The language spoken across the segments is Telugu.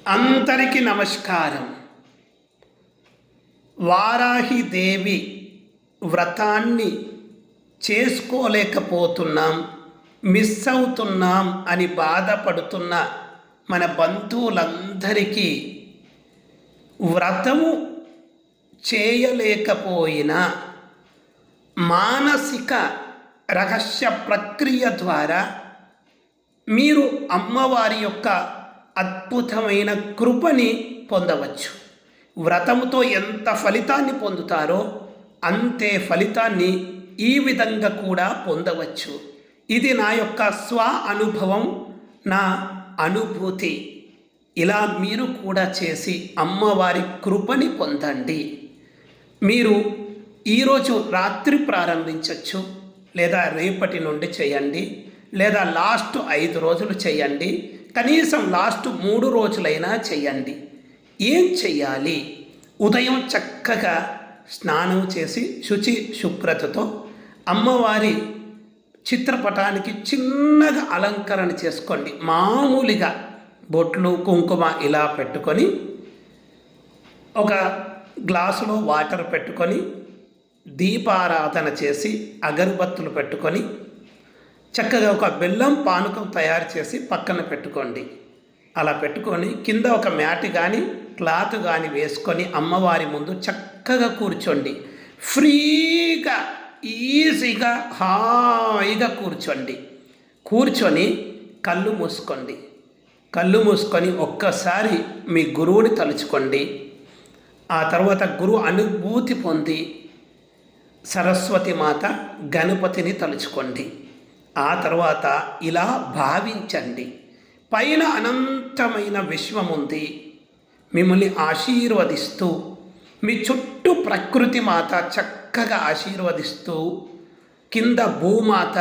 అందరికీ నమస్కారం. వారాహిదేవి వ్రతాన్ని చేసుకోలేకపోతున్నాం, మిస్ అవుతున్నాం అని బాధపడుతున్న మన బంధువులందరికీ వ్రతము చేయలేకపోయినా మానసిక రహస్య ప్రక్రియ ద్వారా మీరు అమ్మవారి యొక్క అద్భుతమైన కృపని పొందవచ్చు. వ్రతముతో ఎంత ఫలితాన్ని పొందుతారో అంతే ఫలితాన్ని ఈ విధంగా కూడా పొందవచ్చు. ఇది నా యొక్క స్వ అనుభవం, నా అనుభూతి. ఇలా మీరు కూడా చేసి అమ్మవారి కృపని పొందండి. మీరు ఈరోజు రాత్రి ప్రారంభించవచ్చు, లేదా రేపటి నుండి చేయండి, లేదా లాస్ట్ 5 రోజులు చేయండి, కనీసం లాస్ట్ 3 రోజులైనా చేయండి. ఏం చెయ్యాలి? ఉదయం చక్కగా స్నానం చేసి శుచి శుభ్రతతో అమ్మవారి చిత్రపటానికి చిన్నగా అలంకరణ చేసుకోండి. మామూలుగా బొట్లు కుంకుమ ఇలా పెట్టుకొని ఒక గ్లాసులో వాటర్ పెట్టుకొని దీపారాధన చేసి అగరబత్తులు పెట్టుకొని చక్కగా ఒక బెల్లం పానకం తయారు చేసి పక్కన పెట్టుకోండి. అలా పెట్టుకొని కింద ఒక మ్యాట్ కానీ క్లాత్ కానీ వేసుకొని అమ్మవారి ముందు చక్కగా కూర్చోండి. ఫ్రీగా ఈజీగా హాయిగా కూర్చోండి. కూర్చొని కళ్ళు మూసుకోండి. కళ్ళు మూసుకొని ఒక్కసారి మీ గురువుని తలుచుకోండి. ఆ తర్వాత గురువు అనుభూతి పొంది సరస్వతి మాత గణపతిని తలుచుకోండి. ఆ తర్వాత ఇలా భావించండి, పైన అనంతమైన విశ్వం ఉంది, మిమ్మల్ని ఆశీర్వదిస్తూ, మీ చుట్టూ ప్రకృతి మాత చక్కగా ఆశీర్వదిస్తూ, కింద భూమాత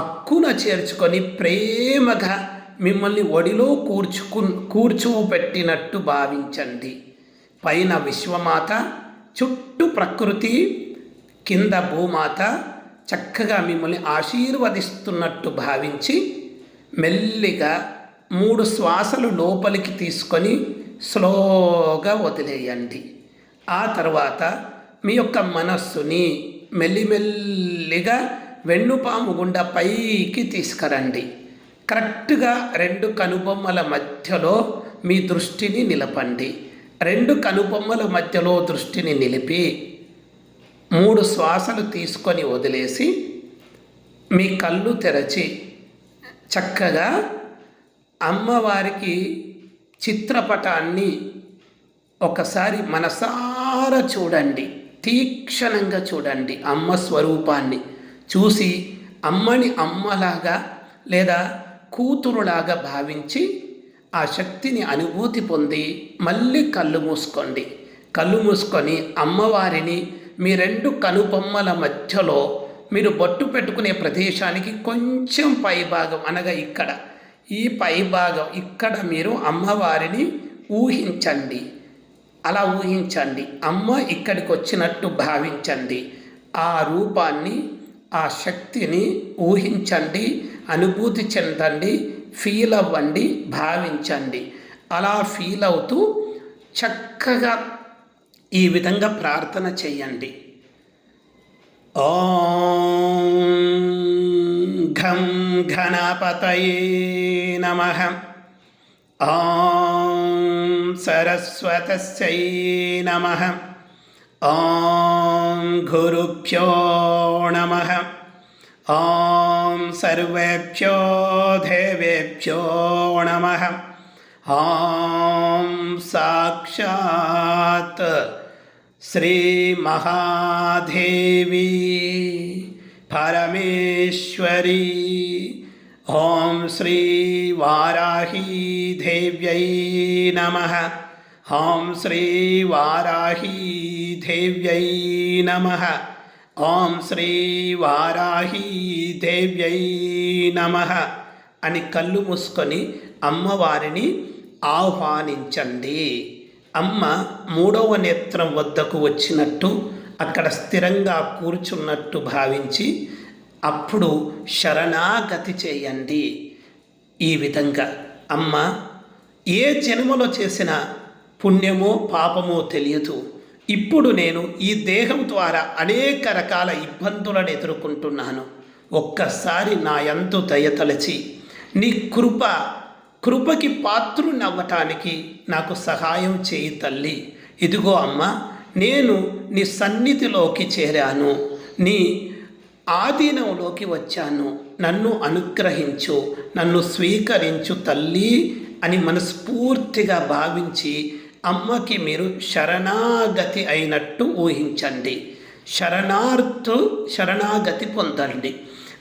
అక్కున చేర్చుకొని ప్రేమగా మిమ్మల్ని ఒడిలో కూర్చోబెట్టినట్టు భావించండి. పైన విశ్వమాత, చుట్టూ ప్రకృతి, కింద భూమాత చక్కగా మిమ్మల్ని ఆశీర్వదిస్తున్నట్టు భావించి మెల్లిగా 3 శ్వాసలు లోపలికి తీసుకొని స్లోగా వదిలేయండి. ఆ తర్వాత మీ యొక్క మనస్సుని మెల్లిమెల్లిగా వెన్నుపాము గుండా పైకి తీసుకురండి. కరెక్ట్గా 2 కనుబొమ్మల మధ్యలో మీ దృష్టిని నిలపండి. 2 కనుబొమ్మల మధ్యలో దృష్టిని నిలిపి 3 శ్వాసలు తీసుకొని వదిలేసి మీ కళ్ళు తెరచి చక్కగా అమ్మవారికి చిత్రపటాన్ని ఒకసారి మనసారా చూడండి, తీక్షణంగా చూడండి. అమ్మ స్వరూపాన్ని చూసి అమ్మని అమ్మలాగా లేదా కూతురులాగా భావించి ఆ శక్తిని అనుభూతి పొంది మళ్ళీ కళ్ళు మూసుకోండి. కళ్ళు మూసుకొని అమ్మవారిని మీ 2 కనుబొమ్మల మధ్యలో మీరు బొట్టు పెట్టుకునే ప్రదేశానికి కొంచెం పైభాగం అనగా ఇక్కడ, ఈ పైభాగం ఇక్కడ మీరు అమ్మవారిని ఊహించండి. అలా ఊహించండి. అమ్మ ఇక్కడికి వచ్చినట్టు భావించండి. ఆ రూపాన్ని, ఆ శక్తిని ఊహించండి, అనుభూతి చెందండి, ఫీల్ అవ్వండి, భావించండి. అలా ఫీల్ అవుతూ చక్కగా ఈ విధంగా ప్రార్థన చేయండి. ఓం ఘం గణపతయే నమః. ఓం సరస్వతస్యై నమః. ఓం గురుభ్యో నమః. ఓం సర్వేభ్యో దేవేభ్యో నమః. ఓం సాక్షాత్ శ్రీ మహాదేవి పరమేశ్వరి. ఓం శ్రీ వారాహి దేవ్యై నమః. ఓం శ్రీ వారాహి దేవ్యై నమః. ఓం శ్రీ వారాహి దేవ్యై నమః అని కళ్ళు మూసుకొని అమ్మవారిని ఆహ్వానించండి. అమ్మ 3వ నేత్రం వద్దకు వచ్చినట్టు అక్కడ స్థిరంగా కూర్చున్నట్టు భావించి అప్పుడు శరణాగతి చేయండి. ఈ విధంగా అమ్మ ఏ జన్మలో చేసిన పుణ్యమో పాపమో తెలియదు. ఇప్పుడు నేను ఈ దేహం ద్వారా అనేక రకాల ఇబ్బందులను ఎదుర్కొంటున్నాను. ఒక్కసారి నా యందు దయతలచి నీ కృపకి పాత్రుని అవ్వటానికి నాకు సహాయం చేయి తల్లి. ఇదిగో అమ్మ, నేను నీ సన్నిధిలోకి చేరాను, నీ ఆధీనంలోకి వచ్చాను, నన్ను అనుగ్రహించు, నన్ను స్వీకరించు తల్లి అని మనస్ఫూర్తిగా భావించి అమ్మకి మీరు శరణాగతి అయినట్టు ఊహించండి. శరణాగతి పొందండి.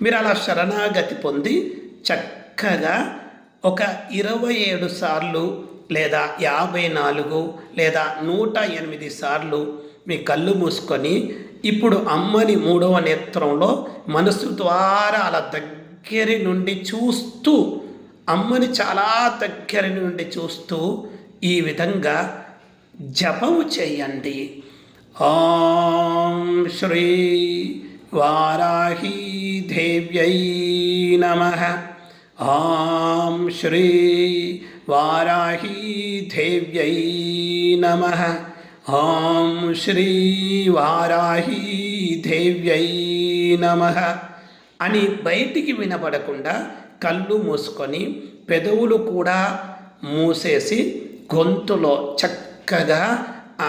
మీరు అలా శరణాగతి పొంది చక్కగా ఒక 27 సార్లు లేదా 54 లేదా 108 సార్లు మీ కళ్ళు మూసుకొని ఇప్పుడు అమ్మని 3వ నేత్రంలో మనసు ద్వారా అలా దగ్గరి నుండి చూస్తూ, అమ్మని చాలా దగ్గర నుండి చూస్తూ ఈ విధంగా జపము చేయండి. ఓం శ్రీ వారాహీ దేవ్యై నమః. ఓం శ్రీ వారాహీ దేవ్యై నమః. ఓం శ్రీ వారాహీ దేవ్యై నమః అని బయటికి వినపడకుండా కళ్ళు మూసుకొని పెదవులు కూడా మూసేసి గొంతులో చక్కగా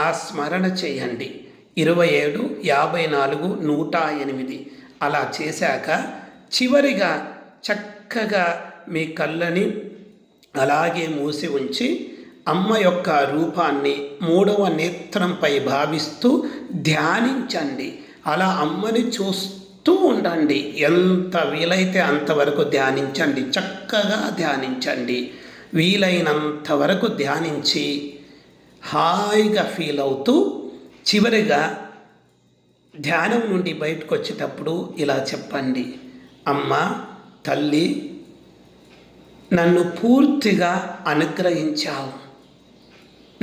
ఆ స్మరణ చేయండి. 27, 54, 108 అలా చేశాక చివరిగా చక్కగా మీ కళ్ళని అలాగే మూసి ఉంచి అమ్మ యొక్క రూపాన్ని 3వ నేత్రంపై భావిస్తూ ధ్యానించండి. అలా అమ్మని చూస్తూ ఉండండి. ఎంత వీలైతే అంతవరకు ధ్యానించండి, చక్కగా ధ్యానించండి. వీలైనంత వరకు ధ్యానించి హాయిగా ఫీల్ అవుతూ చివరిగా ధ్యానం నుండి బయటకు వచ్చేటప్పుడు ఇలా చెప్పండి: అమ్మ తల్లి, నన్ను పూర్తిగా అనుగ్రహించావు.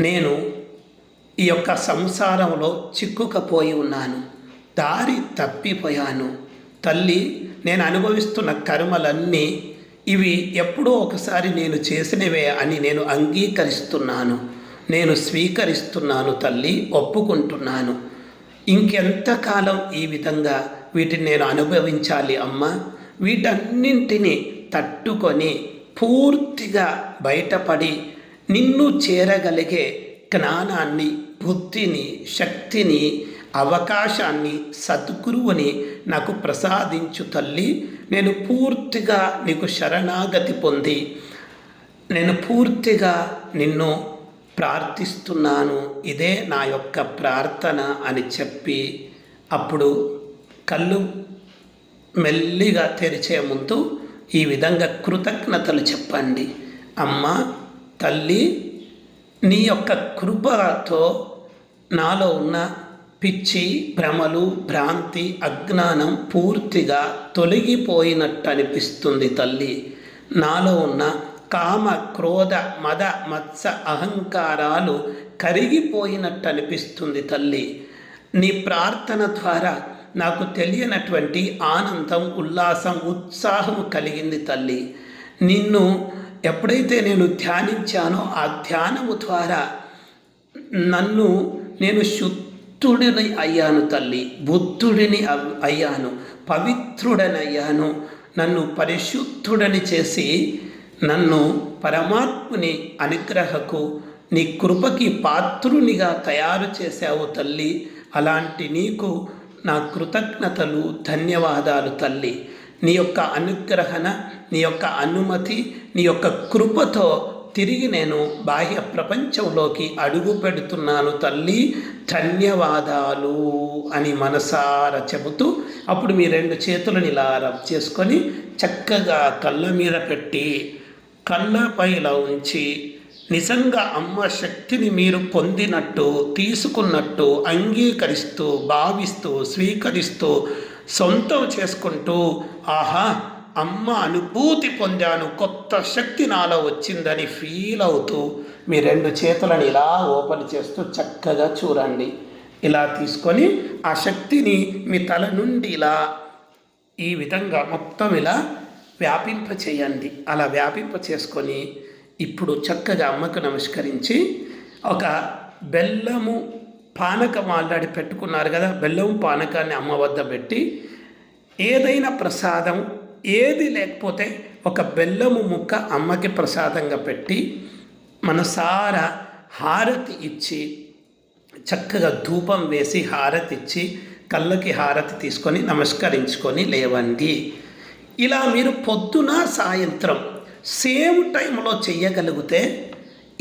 నేను ఈ యొక్క సంసారంలో చిక్కుకపోయి ఉన్నాను, దారి తప్పిపోయాను. తల్లి, నేను అనుభవిస్తున్న కర్మలన్నీ ఇవి ఎప్పుడో ఒకసారి నేను చేసినవే అని నేను అంగీకరిస్తున్నాను, నేను స్వీకరిస్తున్నాను తల్లి, ఒప్పుకుంటున్నాను. ఇంకెంతకాలం ఈ విధంగా వీటిని నేను అనుభవించాలి అమ్మ? వీటన్నింటినీ తట్టుకొని పూర్తిగా బయటపడి నిన్ను చేరగలిగే జ్ఞానాన్ని, బుద్ధిని, శక్తిని, అవకాశాన్ని, సద్గురువుని నాకు ప్రసాదించు తల్లి. నేను పూర్తిగా నీకు శరణాగతి పొంది నేను పూర్తిగా నిన్ను ప్రార్థిస్తున్నాను, ఇదే నా యొక్క ప్రార్థన అని చెప్పి అప్పుడు కళ్ళు మెల్లిగా తెరిచే ముందు ఈ విధంగా కృతజ్ఞతలు చెప్పండి. అమ్మ తల్లి, నీ యొక్క కృపతో నాలో ఉన్న పిచ్చి, భ్రమలు, భ్రాంతి, అజ్ఞానం పూర్తిగా తొలగిపోయినట్టు అనిపిస్తుంది తల్లి. నాలో ఉన్న కామ, క్రోధ, మద, మత్స, అహంకారాలు కరిగిపోయినట్టు అనిపిస్తుంది తల్లి. నీ ప్రార్థన ద్వారా నాకు తెలియనటువంటి ఆనందం, ఉల్లాసం, ఉత్సాహం కలిగింది తల్లి. నిన్ను ఎప్పుడైతే నేను ధ్యానించానో ఆ ధ్యానము ద్వారా నేను శుద్ధుడిని అయ్యాను తల్లి, బుద్ధుడిని అయ్యాను, పవిత్రుడని అయ్యాను. నన్ను పరిశుద్ధుడని చేసి నన్ను పరమాత్ముని అనుగ్రహకు, నీ కృపకి పాత్రునిగా తయారు చేశావు తల్లి. అలాంటి నీకు నా కృతజ్ఞతలు, ధన్యవాదాలు తల్లి. నీ యొక్క అనుగ్రహణ, నీ యొక్క అనుమతి, నీ యొక్క కృపతో తిరిగి నేను బాహ్య ప్రపంచంలోకి అడుగు పెడుతున్నాను తల్లి, ధన్యవాదాలు అని మనసారా చెబుతూ అప్పుడు మీ 2 చేతులను ఇలా రబ్ చేసుకొని చక్కగా కళ్ళ మీద పెట్టి కళ్ళపై ఇలా ఉంచి నిజంగా అమ్మ శక్తిని మీరు పొందినట్టు, తీసుకున్నట్టు అంగీకరిస్తూ, భావిస్తూ, స్వీకరిస్తూ, సొంతం చేసుకుంటూ, ఆహా అమ్మ అనుభూతి పొందాను, కొత్త శక్తి నాలో వచ్చిందని ఫీల్ అవుతూ మీ 2 చేతులను ఇలా ఓపెన్ చేస్తూ చక్కగా చూడండి. ఇలా తీసుకొని ఆ శక్తిని మీ తల నుండి ఇలా ఈ విధంగా మొత్తం ఇలా వ్యాపింప చేయండి. అలా వ్యాపింప చేసుకొని ఇప్పుడు చక్కగా అమ్మకు నమస్కరించి ఒక బెల్లము పానకం ఆల్రెడీ పెట్టుకున్నారు కదా, బెల్లం పానకాన్ని అమ్మ వద్ద పెట్టి ఏదైనా ప్రసాదం ఏది లేకపోతే ఒక బెల్లము ముక్క అమ్మకి ప్రసాదంగా పెట్టి మనసారా హారతి ఇచ్చి చక్కగా ధూపం వేసి హారతి ఇచ్చి కళ్ళకి హారతి తీసుకొని నమస్కరించుకొని లేవండి. ఇలా మీరు పొద్దున సాయంత్రం సేమ్ టైంలో చెయ్యగలిగితే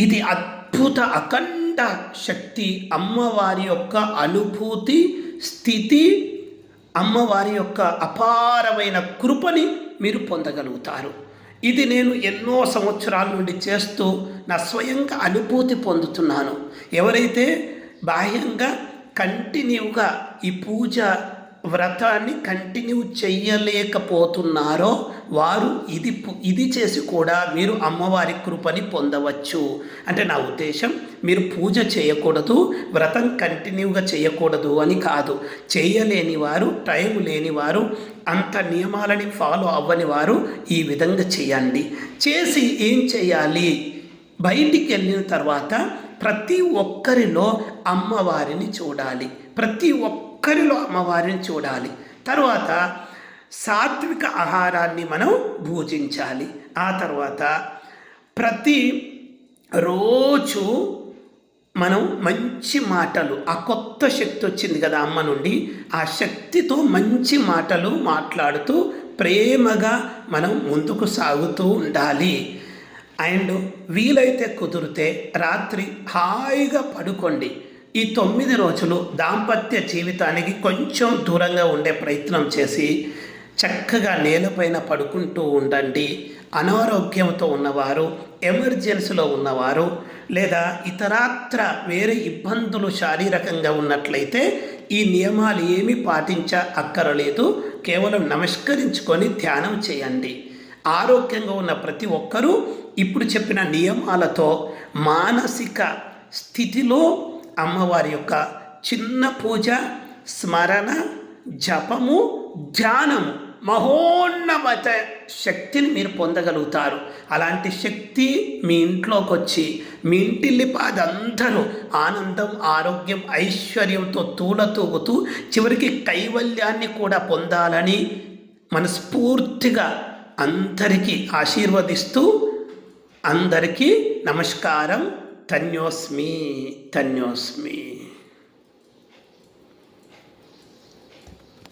ఇది అద్భుత అఖండ శక్తి, అమ్మవారి యొక్క అనుభూతి స్థితి, అమ్మవారి యొక్క అపారమైన కృపని మీరు పొందగలుగుతారు. ఇది నేను ఎన్నో సంవత్సరాల నుండి చేస్తూ నా స్వయంగా అనుభూతి పొందుతున్నాను. ఎవరైతే బాహ్యంగా కంటిన్యూగా ఈ పూజ వ్రతాన్ని కంటిన్యూ చెయ్యలేకపోతున్నారో వారు ఇది చేసి కూడా మీరు అమ్మవారి కృపని పొందవచ్చు. అంటే నా ఉద్దేశం మీరు పూజ చేయకూడదు, వ్రతం కంటిన్యూగా చేయకూడదు అని కాదు. చేయలేని వారు, టైం లేనివారు, అంత నియమాలని ఫాలో అవ్వని వారు ఈ విధంగా చేయండి. చేసి ఏం చేయాలి? బయటికి వెళ్ళిన తర్వాత ప్రతి ఒక్కరిలో అమ్మవారిని చూడాలి, ప్రతి ఒక్కరిలో అమ్మవారిని చూడాలి. తర్వాత సాత్విక ఆహారాన్ని మనం భుజించాలి. ఆ తర్వాత ప్రతి రోజు మనం మంచి మాటలు, ఆ కొత్త శక్తి వచ్చింది కదా అమ్మ నుండి, ఆ శక్తితో మంచి మాటలు మాట్లాడుతూ ప్రేమగా మనం ముందుకు సాగుతూ ఉండాలి. అండ్ వీలైతే కుదిరితే రాత్రి హాయిగా పడుకోండి. ఈ 9 రోజులు దాంపత్య జీవితానికి కొంచెం దూరంగా ఉండే ప్రయత్నం చేసి చక్కగా నేలపైన పడుకుంటూ ఉండండి. అనారోగ్యంతో ఉన్నవారు, ఎమర్జెన్సీలో ఉన్నవారు, లేదా ఇతరత్ర వేరే ఇబ్బందులు శారీరకంగా ఉన్నట్లయితే ఈ నియమాలు ఏమీ పాటించక్కరలేదు. కేవలం నమస్కరించుకొని ధ్యానం చేయండి. ఆరోగ్యంగా ఉన్న ప్రతి ఒక్కరూ ఇప్పుడు చెప్పిన నియమాలతో మానసిక స్థితిలో అమ్మవారి యొక్క చిన్న పూజ, స్మరణ, జపము, ధ్యానము, మహోన్నత శక్తిని మీరు పొందగలుగుతారు. అలాంటి శక్తి మీ ఇంట్లోకి వచ్చి మీ ఇంటిల్లిపాదందరూ ఆనందం, ఆరోగ్యం, ఐశ్వర్యంతో తూలతూగుతూ చివరికి కైవల్యాన్ని కూడా పొందాలని మనస్ఫూర్తిగా అందరికీ ఆశీర్వదిస్తూ అందరికీ నమస్కారం. ధన్యోస్మి.